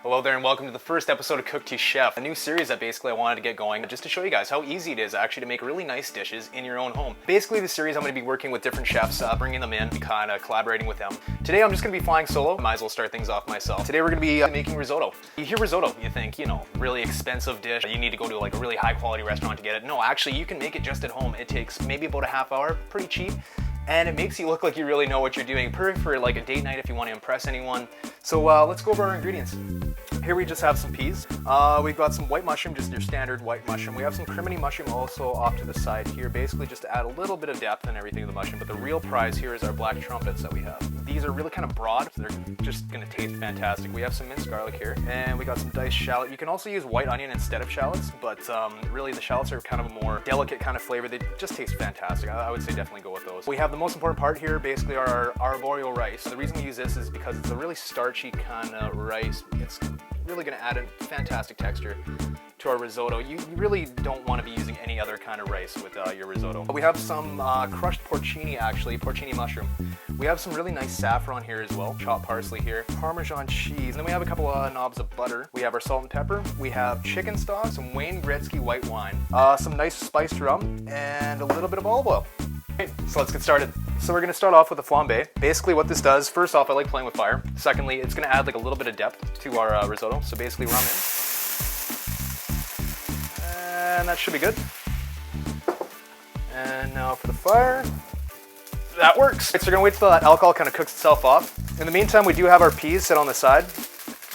Hello there and welcome to the first episode of Cook to Chef, a new series that basically I wanted to get going just to show you guys how easy it is actually to make really nice dishes in your own home. Basically the series I'm going to be working with different chefs, bringing them in, kind of collaborating with them. Today I'm just going to be flying solo, might as well start things off myself. Today we're going to be making risotto. You hear risotto, you think, really expensive dish, you need to go to like a really high quality restaurant to get it. No, actually you can make it just at home. It takes maybe about a half hour, pretty cheap. And it makes you look like you really know what you're doing. Perfect for like a date night if you want to impress anyone. So let's go over our ingredients. Here we just have some peas. We've got some white mushroom, just your standard white mushroom. We have some criminy mushroom also off to the side here, basically just to add a little bit of depth and everything to the mushroom. But the real prize here is our black trumpets that we have. These are really kind of broad, so they're just gonna taste fantastic. We have some minced garlic here, and we got some diced shallot. You can also use white onion instead of shallots, but really the shallots are kind of a more delicate kind of flavor. They just taste fantastic. I would say definitely go with those. We have the most important part here, basically our arborio rice. So the reason we use this is because it's a really starchy kind of rice. It's really going to add a fantastic texture to our risotto. You really don't want to be using any other kind of rice with your risotto. We have some crushed porcini mushroom. We have some really nice saffron here as well, chopped parsley here, Parmesan cheese, and then we have a couple of knobs of butter. We have our salt and pepper. We have chicken stock, some Wayne Gretzky white wine, some nice spiced rum, and a little bit of olive oil. Okay, so let's get started. So we're going to start off with a flambe. Basically what this does, first off, I like playing with fire. Secondly, it's going to add like a little bit of depth to our risotto. So basically rum in. And that should be good. And now for the fire. That works. So we're going to wait till that alcohol kind of cooks itself off. In the meantime, we do have our peas set on the side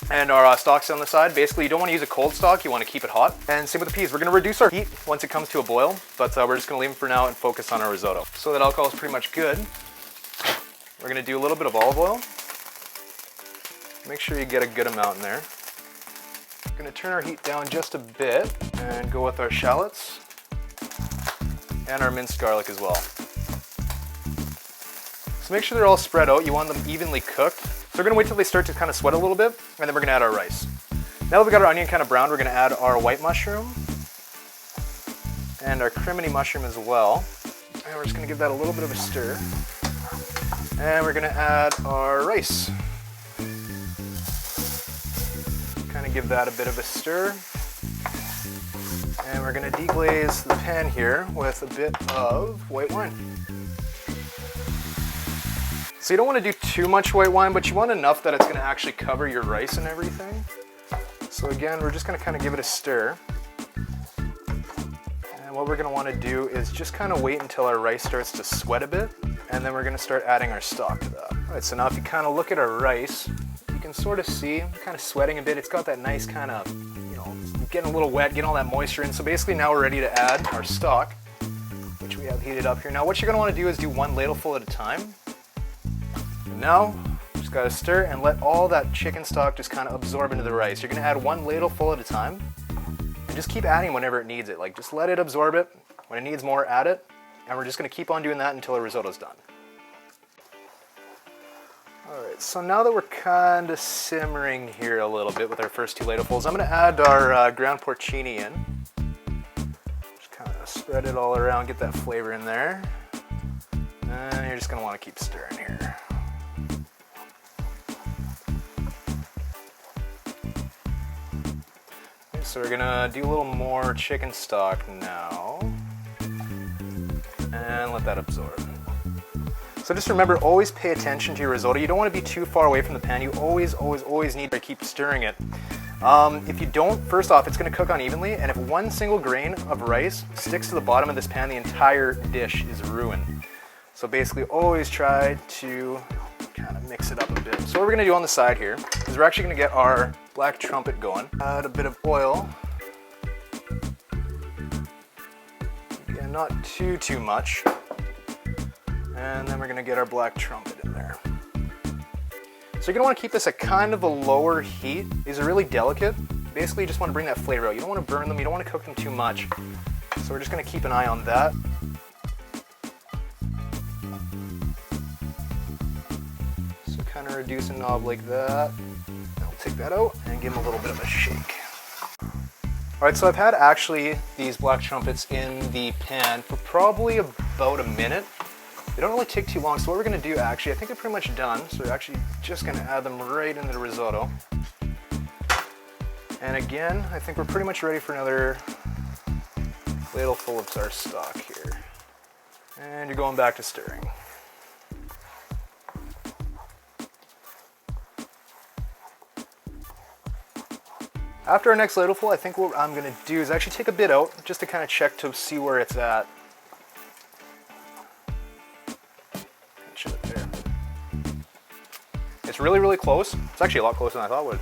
and our stock set on the side. Basically, you don't want to use a cold stock, you want to keep it hot. And same with the peas. We're going to reduce our heat once it comes to a boil, but we're just going to leave them for now and focus on our risotto. So that alcohol is pretty much good. We're going to do a little bit of olive oil. Make sure you get a good amount in there. We're going to turn our heat down just a bit and go with our shallots and our minced garlic as well. So make sure they're all spread out. You want them evenly cooked. So we're going to wait till they start to kind of sweat a little bit, and then we're going to add our rice. Now that we've got our onion kind of browned, we're going to add our white mushroom and our criminy mushroom as well. And we're just going to give that a little bit of a stir. And we're going to add our rice. Kind of give that a bit of a stir. And we're going to deglaze the pan here with a bit of white wine. So you don't want to do too much white wine, but you want enough that it's going to actually cover your rice and everything. So again, we're just going to kind of give it a stir. And what we're going to want to do is just kind of wait until our rice starts to sweat a bit, and then we're going to start adding our stock to that. All right, so now if you kind of look at our rice, you can sort of see kind of sweating a bit. It's got that nice kind of, getting a little wet, getting all that moisture in. So basically now we're ready to add our stock, which we have heated up here. Now what you're going to want to do is do one ladleful at a time. Now, just gotta stir and let all that chicken stock just kind of absorb into the rice. You're gonna add one ladleful at a time, and just keep adding whenever it needs it. Like, just let it absorb it. When it needs more, add it. And we're just gonna keep on doing that until our risotto's done. All right, so now that we're kind of simmering here a little bit with our first two ladlefuls, I'm gonna add our ground porcini in. Just kind of spread it all around, get that flavor in there. And you're just gonna wanna keep stirring here. So we're gonna do a little more chicken stock now and let that absorb. So just remember, always pay attention to your risotto. You don't want to be too far away from the pan. You always need to keep stirring it. If you don't, first off, it's gonna cook unevenly, and if one single grain of rice sticks to the bottom of this pan, the entire dish is ruined. So basically always try to kind of mix it up a bit. So what we're gonna do on the side here is we're actually gonna get our black trumpet going. Add a bit of oil. Again, not too much. And then we're gonna get our black trumpet in there. So you're gonna wanna keep this at kind of a lower heat. These are really delicate. Basically you just wanna bring that flavor out. You don't wanna burn them, you don't wanna cook them too much. So we're just gonna keep an eye on that. So kind of reduce a knob like that. I'll take that out and give them a little bit of a shake. All right, so I've had actually these black trumpets in the pan for probably about a minute. They don't really take too long, so what we're gonna do actually, I think they're pretty much done, so we're actually just gonna add them right into the risotto. And again, I think we're pretty much ready for another ladle full of our stock here. And you're going back to stirring. After our next ladleful, I think what I'm going to do is actually take a bit out just to kind of check to see where it's at. Show it there. It's really, really close. It's actually a lot closer than I thought it would.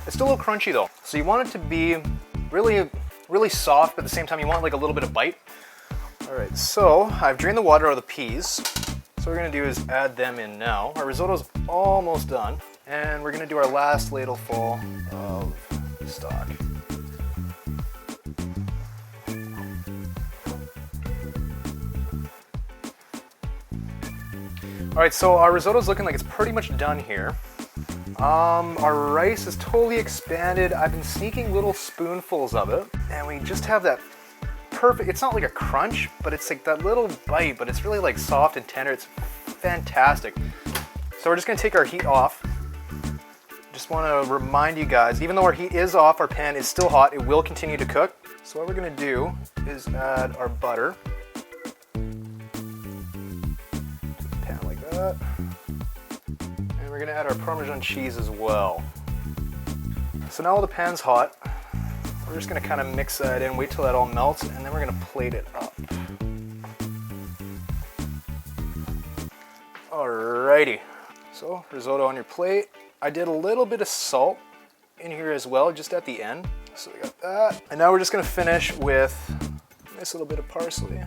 It's still a little crunchy though. So you want it to be really, really soft, but at the same time you want like a little bit of bite. All right, so I've drained the water out of the peas. So what we're gonna do is add them in now. Our risotto's almost done. And we're gonna do our last ladleful of stock. All right, so our risotto's looking like it's pretty much done here. Our rice is totally expanded. I've been sneaking little spoonfuls of it, and we just have that perfect, it's not like a crunch, but it's like that little bite, but it's really like soft and tender. It's fantastic. So we're just gonna take our heat off. Just wanna remind you guys, even though our heat is off, our pan is still hot, it will continue to cook. So what we're gonna do is add our butter. And we're gonna add our Parmesan cheese as well. So now the pan's hot, we're just gonna kind of mix that in, wait till that all melts, and then we're gonna plate it up. Alrighty, so risotto on your plate. I did a little bit of salt in here as well, just at the end. So we got that. And now we're just gonna finish with a nice little bit of parsley.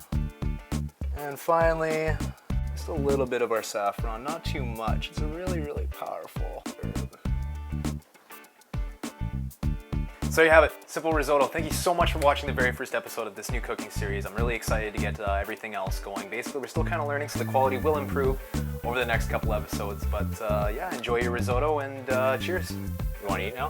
And finally, just a little bit of our saffron, not too much. It's a really, really powerful herb. So you have it, simple risotto. Thank you so much for watching the very first episode of this new cooking series. I'm really excited to get everything else going. Basically, we're still kind of learning, so the quality will improve over the next couple episodes. But yeah, enjoy your risotto and cheers. You want to eat now?